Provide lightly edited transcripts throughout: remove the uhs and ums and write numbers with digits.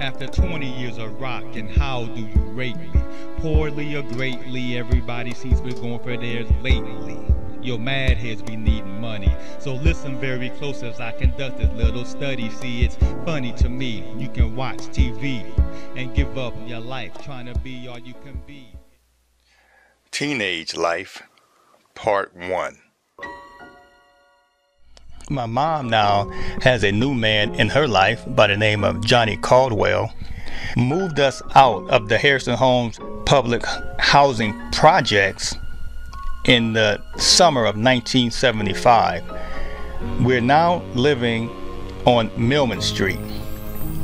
After 20 years of rock, and how do you rate me? Poorly or greatly, everybody seems to be going for theirs lately. Your mad heads be needing money, so listen very close as I conduct this little study. See, it's funny to me, you can watch TV and give up your life trying to be all you can be. Teenage Life, Part 1. My mom now has a new man in her life by the name of Johnny Caldwell. Moved us out of the Harrison Homes public housing projects in the summer of 1975. We're now living on Millman Street,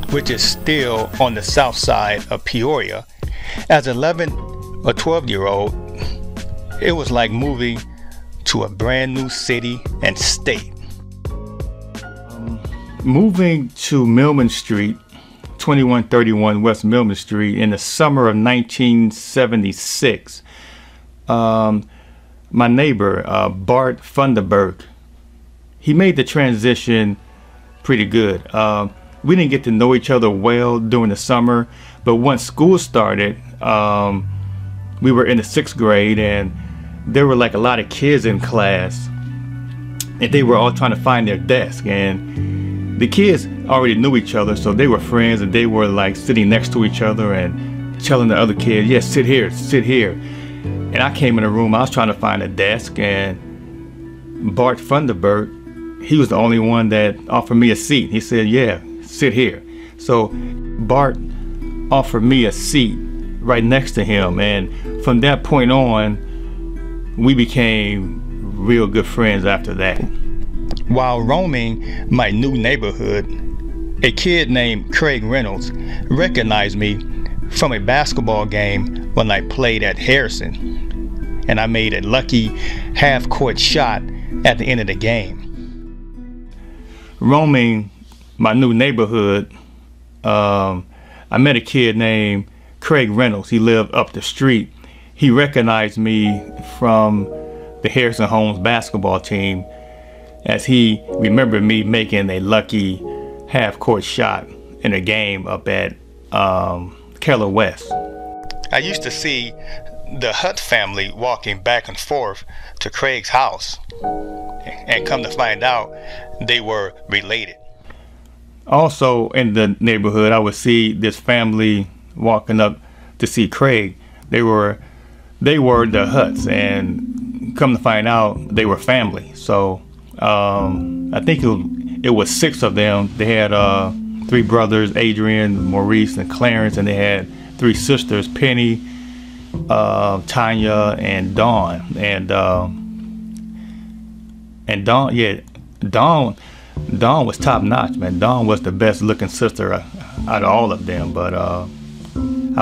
which is still on the south side of Peoria. As an 11 or 12-year-old, it was like moving to a brand new city and state. Moving to Millman Street, 2131 West Millman Street, in the summer of 1976, my neighbor, Bart Funderburg, he made the transition pretty good. We didn't get to know each other well during the summer, but once school started, we were in the 6th grade, and there were like a lot of kids in class, and they were all trying to find their desk, and the kids already knew each other, so they were friends, and they were like sitting next to each other and telling the other kid, "Yes, sit here, sit here." And I came in the room, I was trying to find a desk, and Bart Funderburg, he was the only one that offered me a seat. He said, "Yeah, sit here." So Bart offered me a seat right next to him, and from that point on, we became real good friends after that. While roaming my new neighborhood, a kid named Craig Reynolds recognized me from a basketball game when I played at Harrison, and I made a lucky half-court shot at the end of the game. Roaming my new neighborhood, I met a kid named Craig Reynolds. He lived up the street. He recognized me from the Harrison Homes basketball team, as he remembered me making a lucky half-court shot in a game up at Keller West. I used to see the Hutt family walking back and forth to Craig's house, and come to find out they were related. Also in the neighborhood, I would see this family walking up to see Craig. They were the Hutts, and come to find out they were family. So I think it was 6 of them. They had 3 brothers, Adrian, Maurice, and Clarence, and they had 3 sisters, Penny, Tanya, and Dawn. And Dawn, yeah, Dawn was top notch, man. Dawn was the best looking sister out of all of them. But I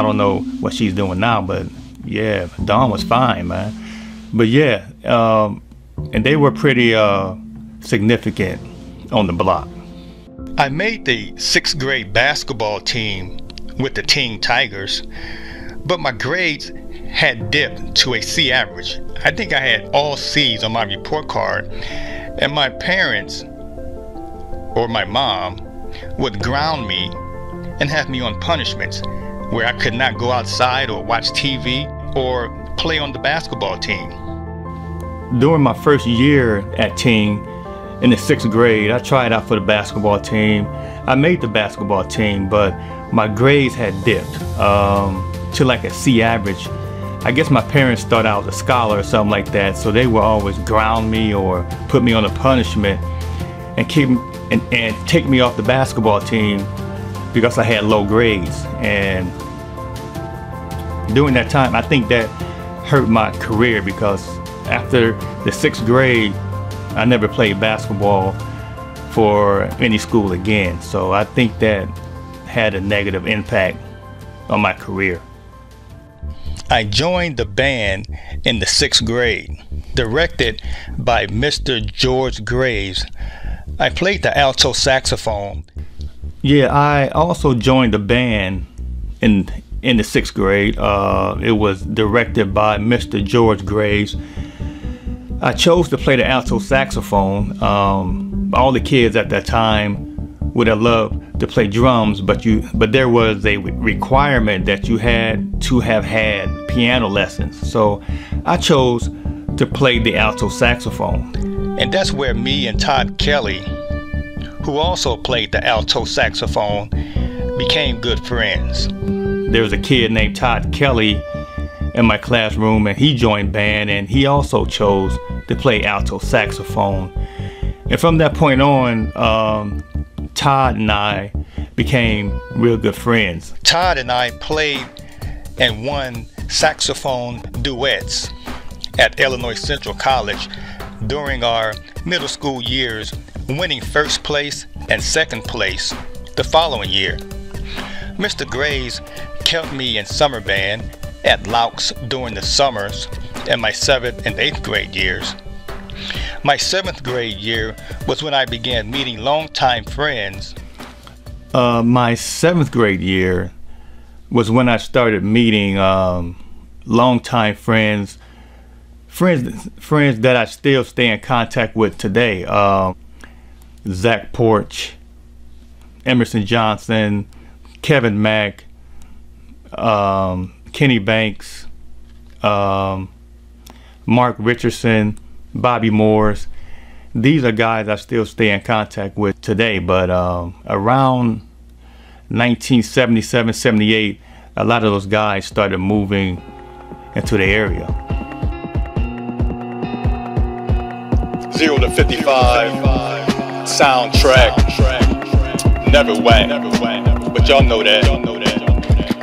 don't know what she's doing now, but yeah, Dawn was fine, man. But yeah, and they were pretty significant on the block. I made the 6th grade basketball team with the Teen Tigers, but my grades had dipped to a C average. I think I had all C's on my report card, and my parents, or my mom, would ground me and have me on punishments where I could not go outside or watch TV or play on the basketball team. During my first year at Teen, in the 6th grade, I tried out for the basketball team. I made the basketball team, but my grades had dipped to like a C average. I guess my parents thought I was a scholar or something like that, so they would always ground me or put me on a punishment and take me off the basketball team because I had low grades. And during that time, I think that hurt my career, because after the 6th grade, I never played basketball for any school again. So I think that had a negative impact on my career. I joined the band in the 6th grade, directed by Mr. George Graves. I played the alto saxophone. Yeah, I also joined the band in the 6th grade. It was directed by Mr. George Graves. I chose to play the alto saxophone. All the kids at that time would have loved to play drums, but there was a requirement that you had to have had piano lessons. So I chose to play the alto saxophone. And that's where me and Todd Kelly, who also played the alto saxophone, became good friends. There was a kid named Todd Kelly in my classroom, and he joined band, and he also chose to play alto saxophone. And from that point on, Todd and I became real good friends. Todd and I played and won saxophone duets at Illinois Central College during our middle school years, winning first place and second place the following year. Mr. Grays kept me in summer band at Laux during the summers in my 7th and 8th grade years. My 7th grade year was when I began meeting longtime friends. My 7th grade year was when I started meeting longtime friends that I still stay in contact with today. Zach Porch, Emerson Johnson, Kevin Mack, Kenny Banks, Mark Richardson, Bobby Morris. These are guys I still stay in contact with today, but around 1977, 78, a lot of those guys started moving into the area. 0 to 55 soundtrack, never whack, but y'all know that.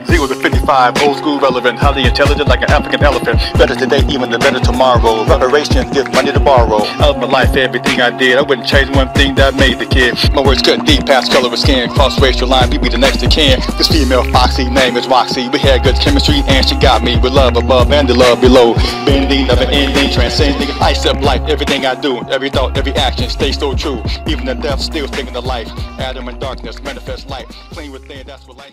0 to 55, old school relevant, highly intelligent like an African elephant. Better today, even the better tomorrow. Reparations, give money to borrow. Out of my life, everything I did, I wouldn't change one thing that made the kid. My words cut deep past color of skin, cross racial line, we be the next to kin. This female foxy, name is Roxy. We had good chemistry and she got me with love above and the love below. Bending, never ending, transcending. I accept life, everything I do, every thought, every action stays so true. Even the death still thinking the life. Adam and darkness, manifest light. Clean within, that's what life